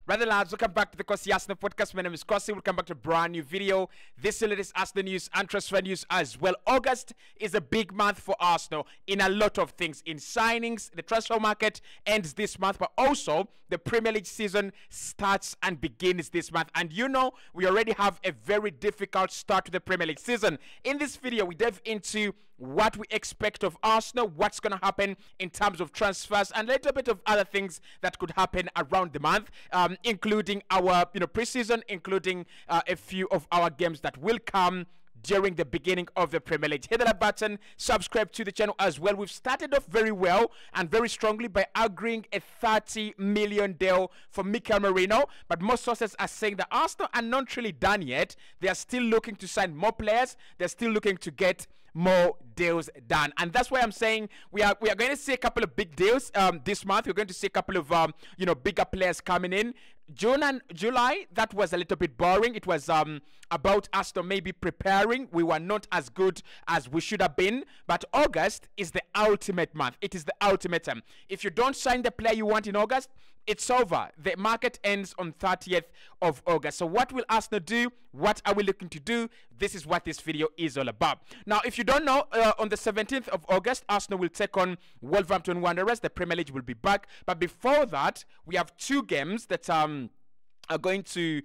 Rather lads, welcome back to the Cossy Arsenal podcast. My name is Cossy. Welcome back to a brand new video. This is the latest Arsenal news and transfer news as well. August is a big month for Arsenal in a lot of things. In signings, the transfer market ends this month, but also the Premier League season starts and begins this month. And you know, we already have a very difficult start to the Premier League season. In this video, we dive into what we expect of Arsenal, what's going to happen in terms of transfers, and a little bit of other things that could happen around the month, including our preseason, including a few of our games that will come during the beginning of the Premier League. Hit the like button, subscribe to the channel as well. We've started off very well and very strongly by agreeing a 30 million deal for Mikel Merino, but most sources are saying that Arsenal are not really done yet. They are still looking to sign more players. They're still looking to get more deals done, and that's why I'm saying we are going to see a couple of big deals this month. We're going to see a couple of bigger players coming in. June and July, that was a little bit boring. It was about Arsenal maybe preparing. We were not as good as we should have been. But August is the ultimate month. It is the ultimatum. If you don't sign the player you want in August, it's over. The market ends on 30th of August. So what will Arsenal do? What are we looking to do? This is what this video is all about. Now, if you don't know, on the 17th of August, Arsenal will take on Wolverhampton Wanderers. The Premier League will be back. But before that, we have two games that are going to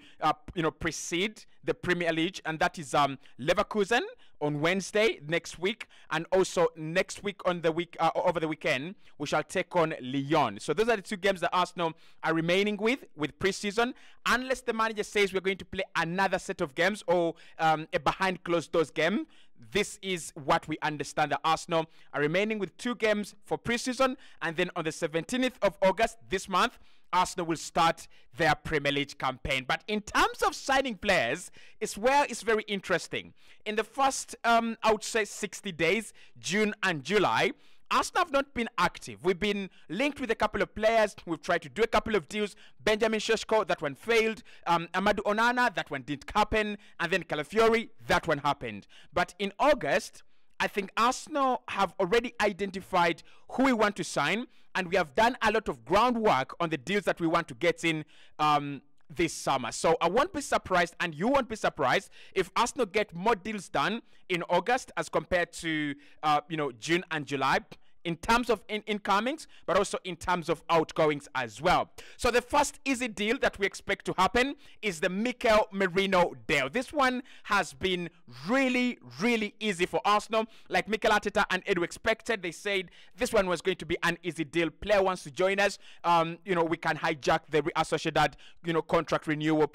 precede the Premier League, and that is Leverkusen on Wednesday next week, and also next week on the week over the weekend we shall take on Lyon. So those are the two games that Arsenal are remaining with preseason, unless the manager says we're going to play another set of games or a behind closed doors game. This is what we understand, that Arsenal are remaining with two games for preseason, and then on the 17th of August this month, Arsenal will start their Premier League campaign. But in terms of signing players, it's where it's very interesting. In the first, I would say 60 days, June and July, Arsenal have not been active. We've been linked with a couple of players. We've tried to do a couple of deals. Benjamin Sesko, that one failed. Amadou Onana, that one didn't happen. And then Calafiori, that one happened. But in August, I think Arsenal have already identified who we want to sign, and we have done a lot of groundwork on the deals that we want to get in this summer. So I won't be surprised, and you won't be surprised, if Arsenal get more deals done in August as compared to June and July, in terms of incomings, but also in terms of outgoings as well. So the first easy deal that we expect to happen is the Mikel Merino deal. This one has been really, really easy for Arsenal. Like Mikel Arteta and Edu expected, they said this one was going to be an easy deal. Player wants to join us. We can hijack the Real Sociedad, contract renewal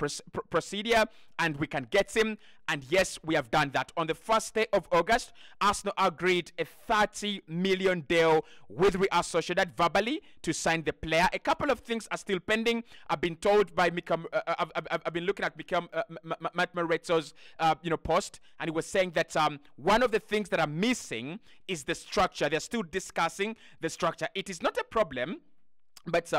procedure, and we can get him. And yes, we have done that. On the first day of August, Arsenal agreed a 30 million deal with Real Sociedad verbally to sign the player. A couple of things are still pending. I've been told by I've been looking at Matt Moreto's post, and he was saying that one of the things that are missing is the structure. They're still discussing the structure. It is not a problem, but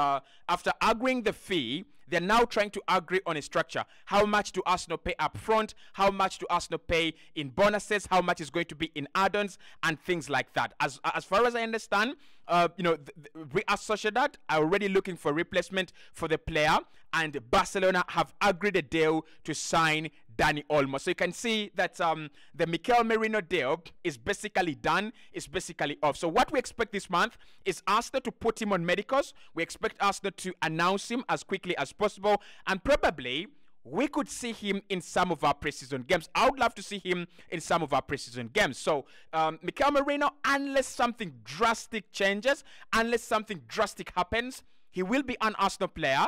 after agreeing the fee, they're now trying to agree on a structure. How much do Arsenal pay up front? How much do Arsenal pay in bonuses? How much is going to be in add-ons and things like that? As far as I understand, Real Sociedad are already looking for replacement for the player, and Barcelona have agreed a deal to sign Dani Olmo. So you can see that the Mikel Merino deal is basically done, is basically off. So what we expect this month is Arsenal to put him on medicals. We expect Arsenal to announce him as quickly as possible, and probably we could see him in some of our preseason games. I would love to see him in some of our preseason games. So Mikel Merino, unless something drastic changes, unless something drastic happens, he will be an Arsenal player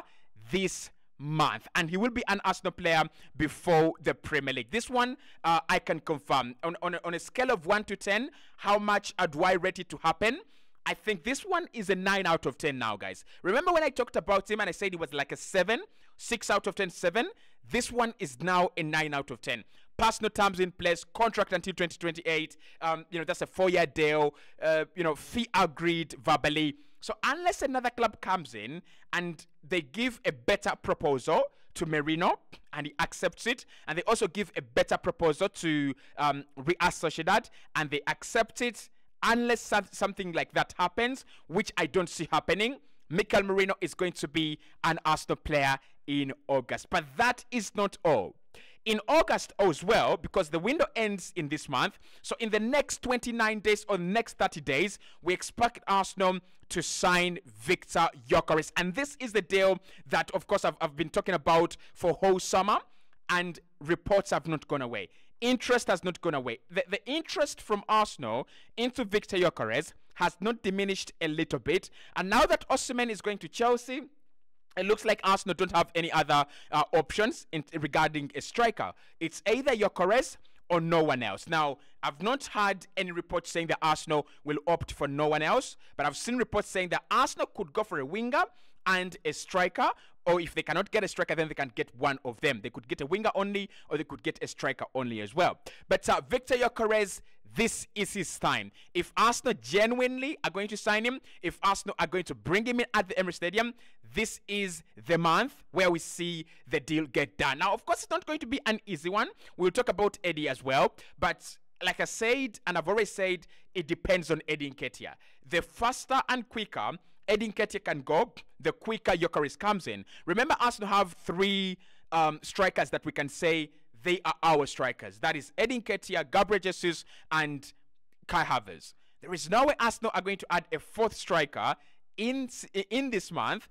this month, and he will be an Arsenal player before the Premier League. This one I can confirm. On a scale of 1 to 10, how much do I rate it to happen? I think this one is a 9 out of 10 now, guys. Remember when I talked about him and I said he was like a 7? 6 out of 10, 7? This one is now a 9 out of 10. Personal terms in place, contract until 2028. That's a 4-year deal. Fee agreed verbally. So unless another club comes in and they give a better proposal to Merino and he accepts it, and they also give a better proposal to Real Sociedad and they accept it, unless something like that happens, which I don't see happening, Mikel Merino is going to be an Arsenal player in August. But that is not all. In August as well, because the window ends in this month, so in the next 29 days or next 30 days, we expect Arsenal to sign Victor Gyökeres. And this is the deal that, of course, I've been talking about for whole summer, and reports have not gone away. Interest has not gone away. The interest from Arsenal into Victor Gyökeres has not diminished a little bit. And now that Osimhen is going to Chelsea, it looks like Arsenal don't have any other options regarding a striker. It's either Gyökeres or no one else. Now, I've not had any reports saying that Arsenal will opt for no one else, but I've seen reports saying that Arsenal could go for a winger and a striker, or if they cannot get a striker, then they can get one of them. They could get a winger only, or they could get a striker only as well. But Victor Gyökeres, this is his time. If Arsenal genuinely are going to sign him, if Arsenal are going to bring him in at the Emirates Stadium, this is the month where we see the deal get done. Now, of course, it's not going to be an easy one. We'll talk about Eddie as well. But like I said, and I've always said, it depends on Eddie Nketiah. The faster and quicker Eddie Nketiah can go, the quicker Gyökeres comes in. Remember, Arsenal have three strikers that we can say they are our strikers. That is Eddie Nketiah, Gabriel Jesus, and Kai Havertz. There is no way Arsenal are going to add a fourth striker in this month,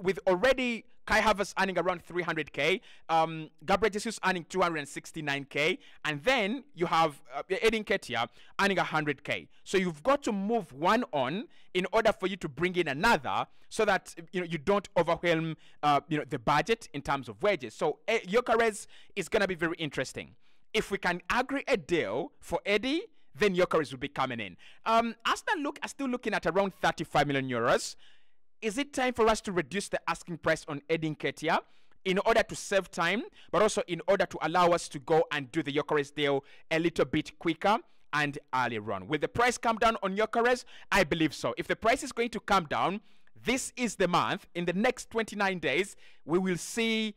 with already Kai Havertz earning around 300k, Gabriel Jesus earning 269k, and then you have Eddie Nketiah earning 100k. So you've got to move one on in order for you to bring in another, so that you don't overwhelm the budget in terms of wages. So Gyökeres is gonna be very interesting. If we can agree a deal for Eddie, then Gyökeres will be coming in. Arsenal are still looking at around 35 million euros. Is it time for us to reduce the asking price on Eddie Nketiah in order to save time, but also in order to allow us to go and do the Gyökeres deal a little bit quicker and earlier on? Will the price come down on Gyökeres? I believe so. If the price is going to come down, this is the month. In the next 29 days, we will see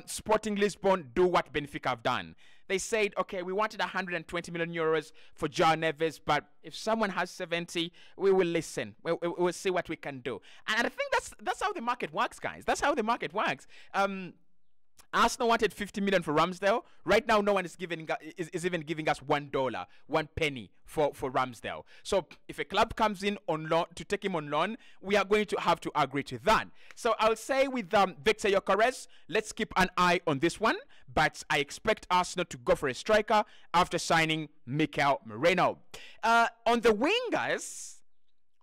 Sporting Lisbon do what Benfica have done. They said, okay, we wanted 120 million euros for João Neves, but if someone has 70, we will listen. We'll see what we can do. And I think that's how the market works, guys. That's how the market works. Arsenal wanted 50 million for Ramsdale. Right now, no one is even giving us $1, 1 penny for Ramsdale. So if a club comes in on loan to take him on loan, we are going to have to agree to that. So I'll say with Victor Gyökeres, let's keep an eye on this one. But I expect Arsenal to go for a striker after signing Mikel Merino. On the wingers,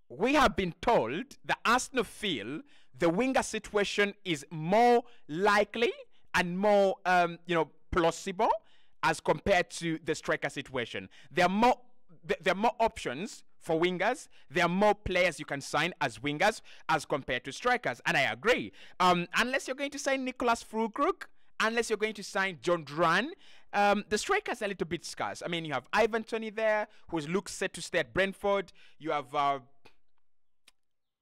we have been told that Arsenal feel the winger situation is more likely and more, plausible as compared to the striker situation. There are more options for wingers. There are more players you can sign as wingers as compared to strikers, and I agree. Unless you're going to sign Nicolas Fulkrug, unless you're going to sign John Duran, the strikers are a little bit scarce. I mean, you have Ivan Toney there, who looks set to stay at Brentford. You have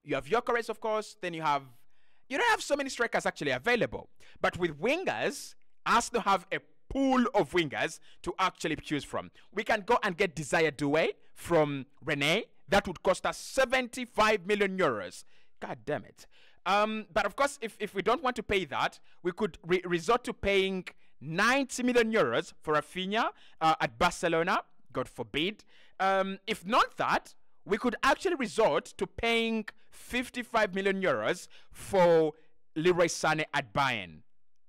Gyökeres, of course. Then you don't have so many strikers actually available. But with wingers, Arsenal have a pool of wingers to actually choose from. We can go and get Desire Doué from Rennes. That would cost us 75 million euros. God damn it. But of course, if we don't want to pay that, we could resort to paying 90 million euros for Rafinha at Barcelona. God forbid. If not that, we could actually resort to paying 55 million euros for Leroy Sané at Bayern.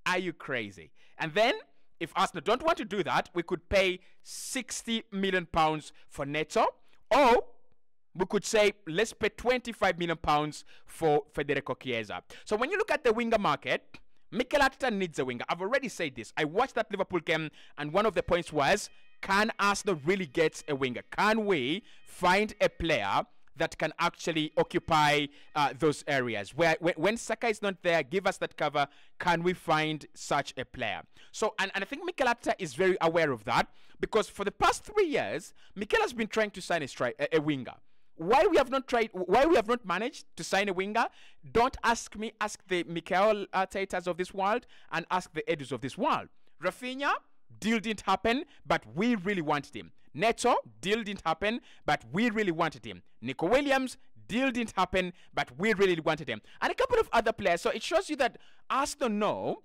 Are you crazy? And then, if Arsenal don't want to do that, we could pay 60 million pounds for Neto, or we could say, let's pay 25 million pounds for Federico Chiesa. So when you look at the winger market, Mikel Merino needs a winger. I've already said this. I watched that Liverpool game, and one of the points was, can Arsenal really get a winger? Can we find a player that can actually occupy those areas? When Saka is not there, give us that cover. Can we find such a player? So, and I think Mikel Merino is very aware of that, because for the past 3 years, Mikel has been trying to sign a winger. Why we have not managed to sign a winger, don't ask me, ask the Mikel Artetas of this world, and ask the Edus of this world. Rafinha, deal didn't happen, but we really wanted him. Neto, deal didn't happen, but we really wanted him. Nico Williams, deal didn't happen, but we really wanted him. And a couple of other players. So it shows you that Arsenal know,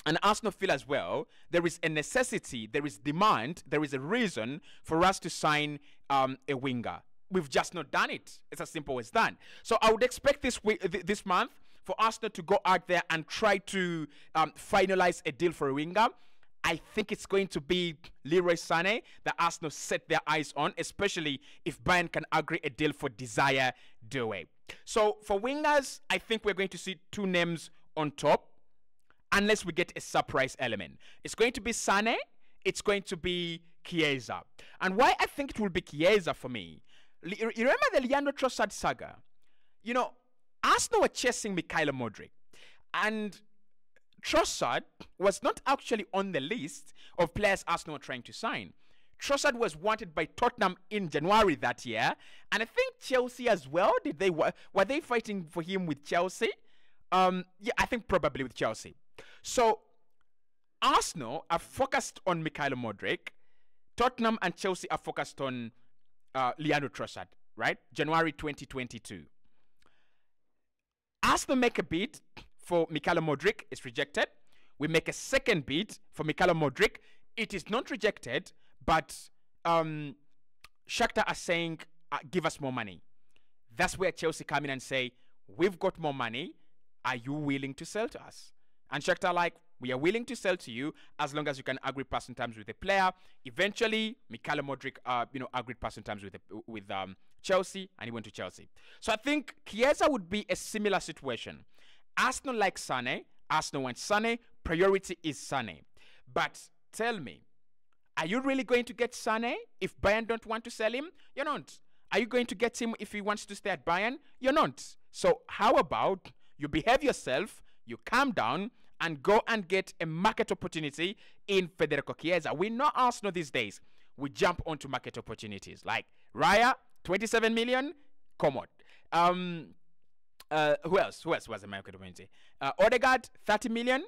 and Arsenal feel as well, there is a necessity, there is demand, there is a reason for us to sign a winger. We've just not done it. It's as simple as that. So I would expect this month for Arsenal to go out there and try to finalize a deal for a winger. I think it's going to be Leroy Sané that Arsenal set their eyes on, especially if Bayern can agree a deal for Desire Doué. So for wingers, I think we're going to see two names on top, unless we get a surprise element. It's going to be Sané, it's going to be Chiesa. And why I think it will be Chiesa for me, you remember the Leandro Trossard saga? You know, Arsenal were chasing Mikel Merino, and Trossard was not actually on the list of players Arsenal were trying to sign. Trossard was wanted by Tottenham in January that year, and I think Chelsea as well. Were they fighting for him with Chelsea? Yeah, I think probably with Chelsea. So Arsenal are focused on Mikel Merino. Tottenham and Chelsea are focused on Leandro Trossard, right? January 2022. Arsenal make a bid for Mikel Merino. It's rejected. We make a second bid for Mikel Merino. It is not rejected, but Shakhtar are saying, give us more money. That's where Chelsea come in and say, we've got more money. Are you willing to sell to us? And Shakhtar like, we are willing to sell to you as long as you can agree person terms with the player. Eventually, Mikel Merino, agreed person terms with Chelsea, and he went to Chelsea. So I think Chiesa would be a similar situation. Arsenal like Sané. Arsenal wants Sané. Priority is Sané. But tell me, are you really going to get Sané if Bayern don't want to sell him? You're not. Are you going to get him if he wants to stay at Bayern? You're not. So how about you behave yourself, you calm down, and go and get a market opportunity in Federico Chiesa. We know Arsenal these days. We jump onto market opportunities. Like Raya, 27 million, come on. Who else? Who else was a market opportunity? Odegaard, 30 million,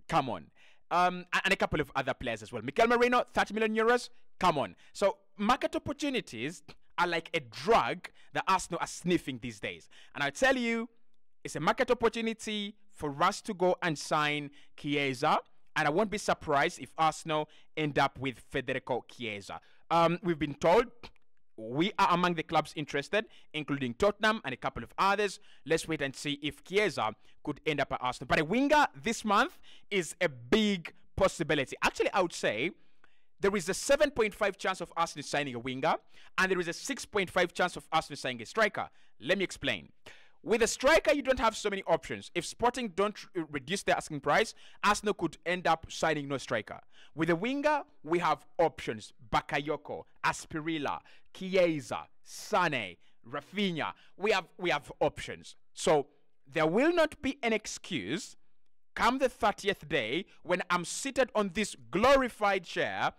come on. And a couple of other players as well. Mikel Merino, 30 million euros, come on. So market opportunities are like a drug that Arsenal are sniffing these days. And I tell you, it's a market opportunity for us to go and sign Chiesa, and I won't be surprised if Arsenal end up with Federico Chiesa. We've been told we are among the clubs interested, including Tottenham and a couple of others. Let's wait and see if Chiesa could end up at Arsenal. But a winger this month is a big possibility. Actually, I would say there is a 7.5 chance of Arsenal signing a winger, and there is a 6.5 chance of Arsenal signing a striker. Let me explain. With a striker, you don't have so many options. If Sporting don't reduce their asking price, Arsenal could end up signing no striker. With a winger, we have options. Bakayoko, Aspirilla, Chiesa, Sané, Rafinha. We have options. So there will not be an excuse come the 30th day when I'm seated on this glorified chair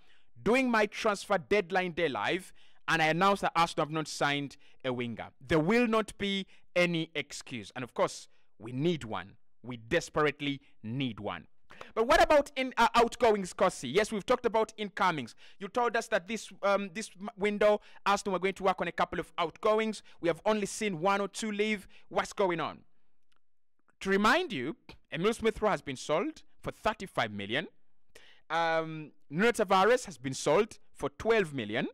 doing my transfer deadline day live, and I announce that Arsenal have not signed a winger. There will not be any excuse. And of course, we need one. We desperately need one. But what about outgoings, Cossy? Yes, we've talked about incomings. You told us that this window, Arsenal were going to work on a couple of outgoings. We have only seen one or two leave. What's going on? To remind you, Emil Smith-Rowe has been sold for 35 million. Nuno Tavares has been sold for 12 million.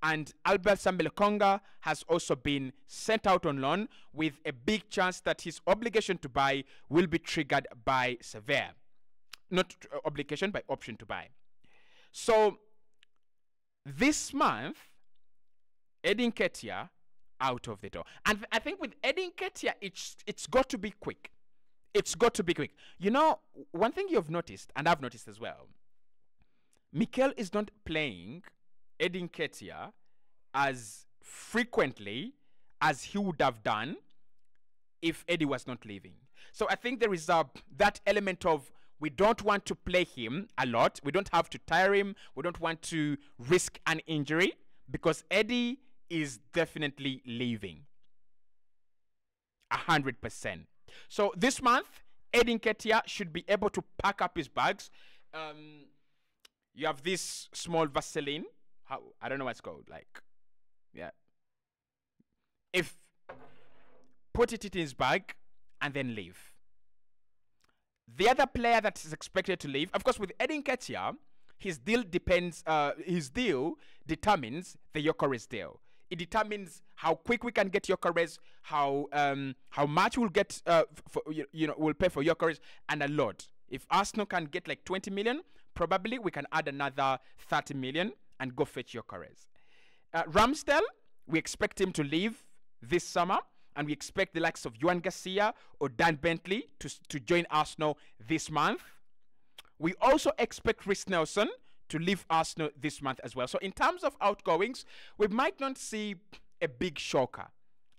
And Albert Sambele-Konga has also been sent out on loan with a big chance that his obligation to buy will be triggered by Severe. Not obligation, by option to buy. So this month, Nketiah out of the door. And I think with Nketiah, it's got to be quick. It's got to be quick. You know, one thing you've noticed, and I've noticed as well, Mikel is not playing Nketiah as frequently as he would have done if Eddie was not leaving. So I think there is that element of we don't want to play him a lot. We don't have to tire him. We don't want to risk an injury because Eddie is definitely leaving. 100%. So this month, Eddie Nketiah should be able to pack up his bags. You have this small Vaseline. I don't know what it's called. Like, yeah. If put it in his bag, and then leave. The other player that is expected to leave, of course, with Nketiah, his deal determines the Gyökeres deal. It determines how quick we can get Gyökeres, how much we'll get we'll pay for Gyökeres, and a lot. If Arsenal can get like 20 million, probably we can add another 30 million and go fetch Gyökeres. Ramsdale, we expect him to leave this summer, and we expect the likes of Juan Garcia or Dan Bentley to join Arsenal this month. We also expect Chris Nelson to leave Arsenal this month as well. So in terms of outgoings, we might not see a big shocker.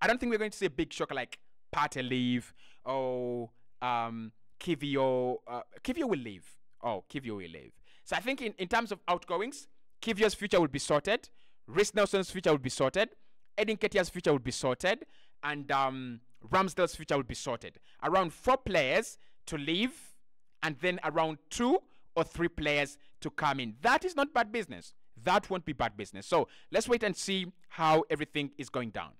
I don't think we're going to see a big shocker like Partey leave or Kivio. Kivio will leave. Oh, Kivio will leave. So I think in terms of outgoings, Kivio's future will be sorted. Chris Nelson's future will be sorted. Nketiah's future will be sorted. And Ramsdale's future will be sorted. Around 4 players to leave, and then around 2 or 3 players to come in. That is not bad business. That won't be bad business. So let's wait and see how everything is going down.